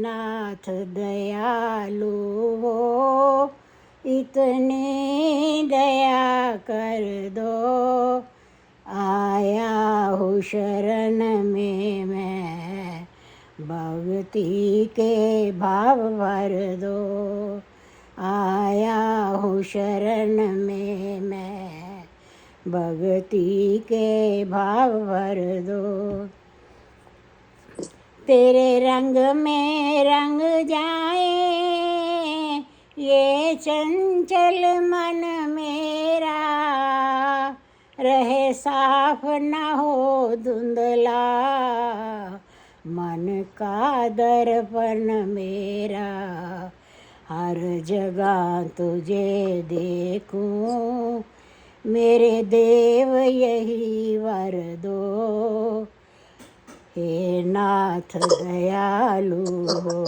नाथ दयालु हो, इतनी दया कर दो। आया हूँ शरण में मैं, भक्ति के भाव भर दो। आया हूँ शरण में मैं, भक्ति के भाव भर दो। तेरे रंग में रंग जाए ये चंचल मन मेरा, रहे साफ न हो धुंधला मन का दर्पण मेरा। हर जगह तुझे देखूं मेरे देव यही वर दो। हे नाथ दयालु हो,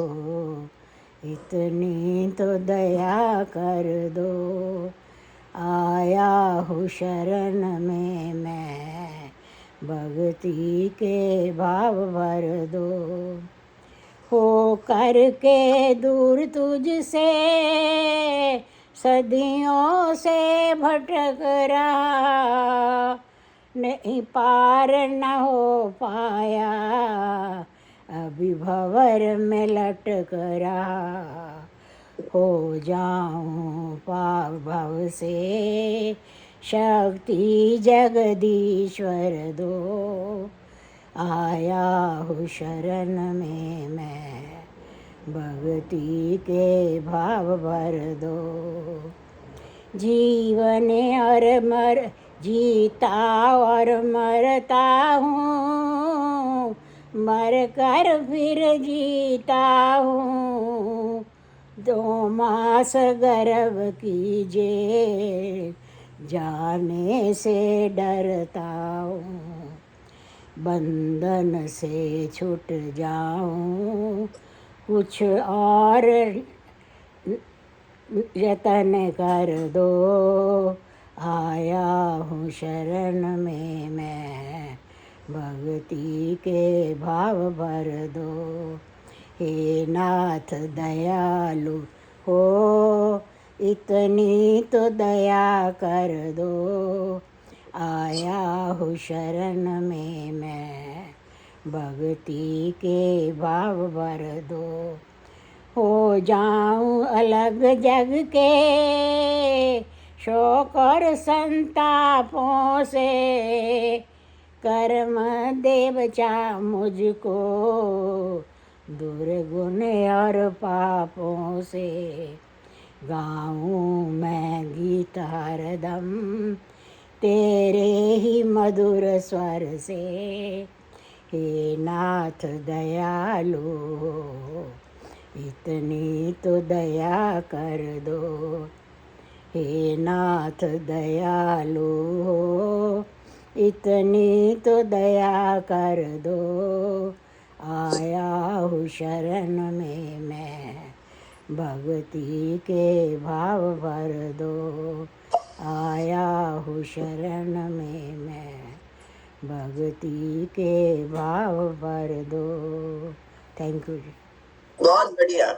इतनी तो दया कर दो। आया हूँ शरण में मैं, भक्ति के भाव भर दो। हो करके दूर तुझसे सदियों से भटक रहा, नहीं पार न हो पाया अभी भंवर में लटक रहा। हो जाऊं पार भव से शक्ति जगदीश्वर दो। आया हूँ शरण में मैं, भक्ति के भाव भर दो। जीवन और मर जीता और मरता हूँ, मर कर फिर जीता हूँ। 2 मास गर्भ की जेल जाने से डरता हूँ। बंधन से छूट जाऊं कुछ और यतन कर दो। आया हूँ शरण में मैं, भक्ति के भाव भर दो। हे नाथ दयालु हो, इतनी तो दया कर दो। आया हूँ शरण में मैं, भक्ति के भाव भर दो। हो जाऊं अलग जग के शोक और संतापों से, कर्म दे बचा मुझको दुर्गुण और पापों से। गाऊं मैं गीत हरदम तेरे ही मधुर स्वर से। हे नाथ दयालु हो, इतनी तो दया कर दो। हे नाथ दयालु हो, इतनी तो दया कर दो। आया हूँ शरण में मैं, भक्ति के भाव भर दो। आया हूँ शरण में मैं, भक्ति के भाव भर दो। थैंक यू जी। बहुत बढ़िया।